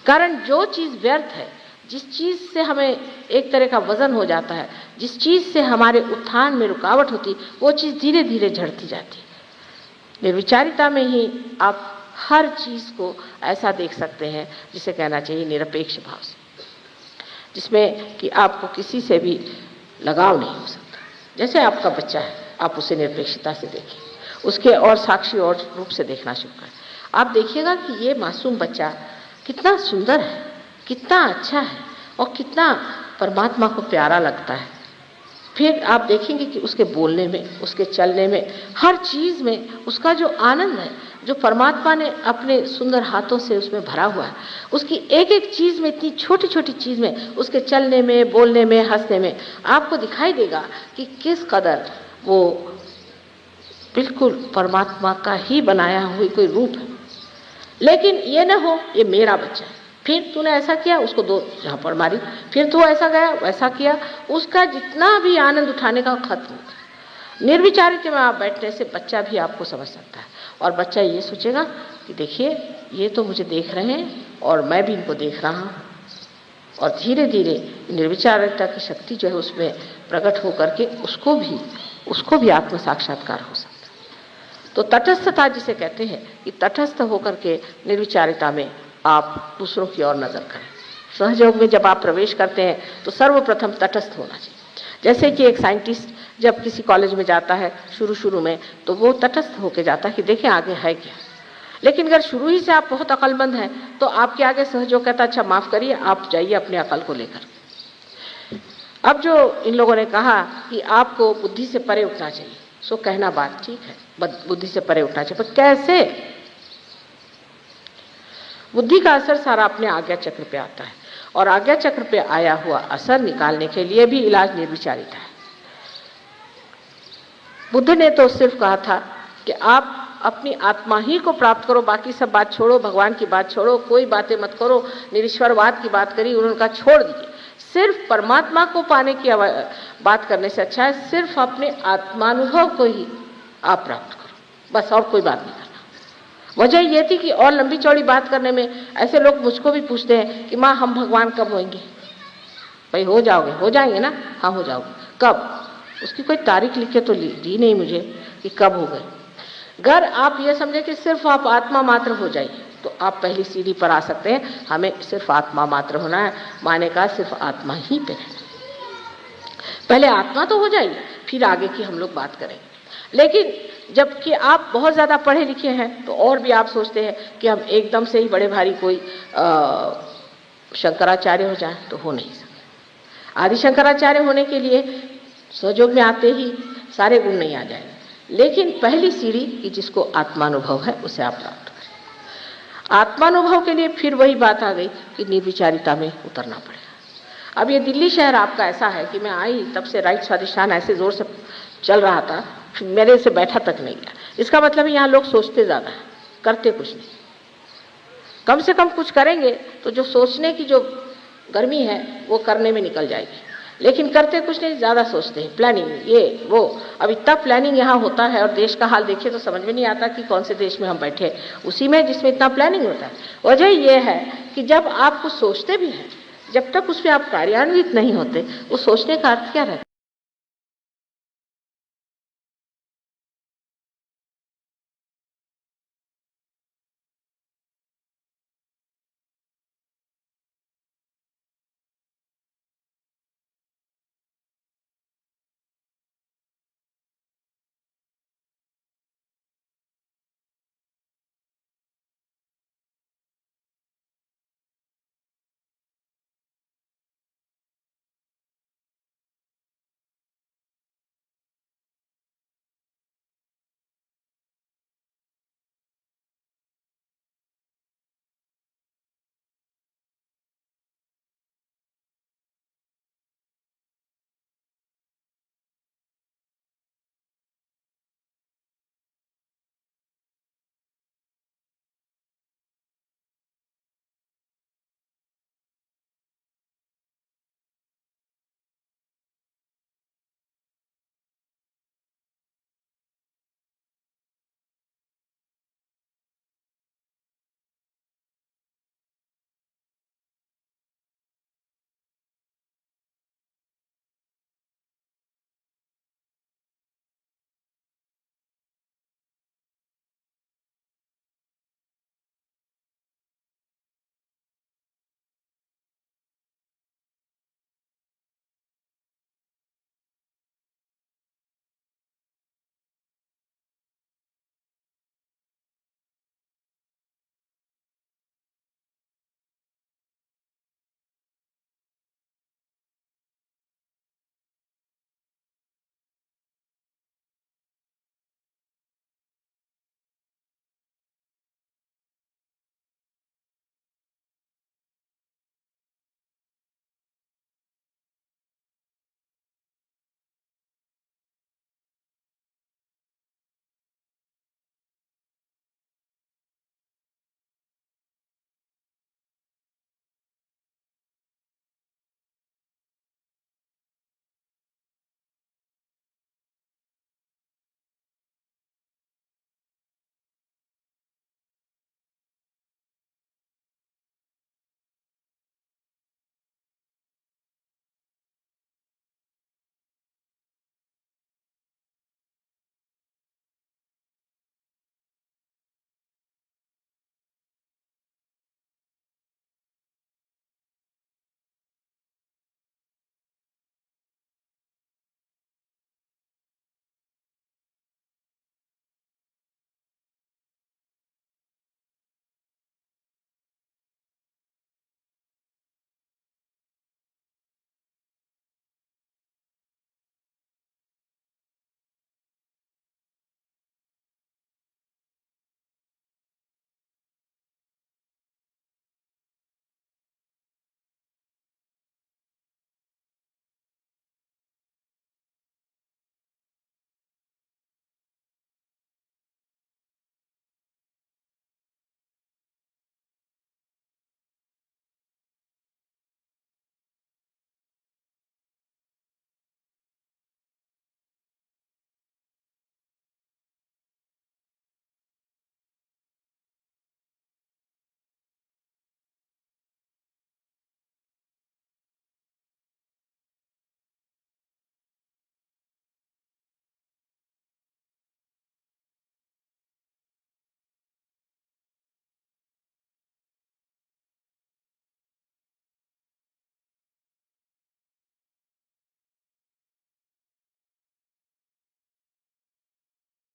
कारण जो चीज़ व्यर्थ है, जिस चीज़ से हमें एक तरह का वजन हो जाता है, जिस चीज़ से हमारे उत्थान में रुकावट होती, वो चीज़ धीरे धीरे झड़ती जाती है। निर्विचारिता में ही आप हर चीज़ को ऐसा देख सकते हैं जिसे कहना चाहिए निरपेक्ष भाव से, जिसमें कि आपको किसी से भी लगाव नहीं हो सकता। जैसे आपका बच्चा है, आप उसे निरपेक्षता से देखें, उसके और साक्षी और रूप से देखना शुरू करें। आप देखिएगा कि ये मासूम बच्चा कितना सुंदर है, कितना अच्छा है और कितना परमात्मा को प्यारा लगता है। फिर आप देखेंगे कि उसके बोलने में, उसके चलने में, हर चीज़ में उसका जो आनंद है, जो परमात्मा ने अपने सुंदर हाथों से उसमें भरा हुआ है, उसकी एक एक चीज़ में, इतनी छोटी छोटी चीज़ में, उसके चलने में, बोलने में, हंसने में आपको दिखाई देगा कि किस कदर वो बिल्कुल परमात्मा का ही बनाया हुआ कोई रूप है। लेकिन ये न हो ये मेरा बच्चा है, फिर तूने ऐसा किया, उसको 2 झापड़ मारी, फिर तू ऐसा गया वैसा किया, उसका जितना भी आनंद उठाने का खत्म हो गया। निर्विचारित में आप बैठने से बच्चा भी आपको समझ सकता है, और बच्चा ये सोचेगा कि देखिए ये तो मुझे देख रहे हैं और मैं भी इनको देख रहा हूँ, और धीरे धीरे निर्विचारिता की शक्ति जो है उसमें प्रकट होकर के उसको भी आत्म साक्षात्कार हो सकता है। तो तटस्थता जिसे कहते हैं कि तटस्थ होकर के निर्विचारिता में आप दूसरों की ओर नजर करें। सहयोग में जब आप प्रवेश करते हैं तो सर्वप्रथम तटस्थ होना चाहिए। जैसे कि एक साइंटिस्ट जब किसी कॉलेज में जाता है शुरू में, तो वो तटस्थ होकर जाता है कि देखें आगे है क्या। लेकिन अगर शुरू ही से आप बहुत अकलमंद हैं तो आपके आगे सहयोग कहता अच्छा माफ करिए, आप जाइए अपने अकल को लेकर। अब जो इन लोगों ने कहा कि आपको बुद्धि से परे उठना चाहिए, सो कहना बात ठीक है, बुद्धि से परे उठना चाहिए, पर कैसे? बुद्धि का असर सारा अपने आज्ञा चक्र पे आता है, और आज्ञा चक्र पे आया हुआ असर निकालने के लिए भी इलाज निर्विचारिता है। बुद्ध ने तो सिर्फ कहा था कि आप अपनी आत्मा ही को प्राप्त करो, बाकी सब बात छोड़ो, भगवान की बात छोड़ो, कोई बातें मत करो। निरीश्वरवाद की बात करी, उन्होंने कहा छोड़ दीजिए, सिर्फ परमात्मा को पाने की बात करने से अच्छा है सिर्फ अपने आत्मानुभव को ही आप प्राप्त करो, बस और कोई बात नहीं करना। वजह ये थी कि और लंबी चौड़ी बात करने में ऐसे लोग मुझको भी पूछते हैं कि माँ हम भगवान कब होंगे? भाई हो जाओगे, हो जाएंगे ना? हाँ हो जाओगे, कब? उसकी कोई तारीख लिख के तो दी नहीं मुझे कि कब हो गए। अगर आप ये समझे कि सिर्फ आप आत्मा मात्र हो जाइए तो आप पहली सीढ़ी पर आ सकते हैं। हमें सिर्फ आत्मा मात्र होना है, माने का सिर्फ आत्मा ही पे रहना। पहले आत्मा तो हो जाइए, फिर आगे की हम लोग बात करेंगे। लेकिन जबकि आप बहुत ज़्यादा पढ़े लिखे हैं तो और भी आप सोचते हैं कि हम एकदम से ही बड़े भारी कोई शंकराचार्य हो जाए, तो हो नहीं सकता। आदि शंकराचार्य होने के लिए सहयोग में आते ही सारे गुण नहीं आ जाएंगे, लेकिन पहली सीढ़ी कि जिसको आत्मानुभव है उसे आप प्राप्त करें। आत्मानुभव के लिए फिर वही बात आ गई कि निर्विचारिता में उतरना पड़ेगा। अब ये दिल्ली शहर आपका ऐसा है कि मैं आई तब से राइट स्वाधिष्ठान ऐसे जोर से चल रहा था, मेरे से बैठा तक नहीं गया। इसका मतलब यहाँ लोग सोचते ज़्यादा हैं, करते कुछ नहीं। कम से कम कुछ करेंगे तो जो सोचने की जो गर्मी है वो करने में निकल जाएगी, लेकिन करते कुछ नहीं, ज़्यादा सोचते हैं, प्लानिंग ये वो। अब इतना प्लानिंग यहाँ होता है और देश का हाल देखिए तो समझ में नहीं आता कि कौन से देश में हम बैठे, उसी में जिसमें इतना प्लानिंग होता है। वजह ये है कि जब आप कुछ सोचते भी हैं, जब तक उसमें आप कार्यान्वित नहीं होते, उस सोचने का अर्थ क्या रहता है?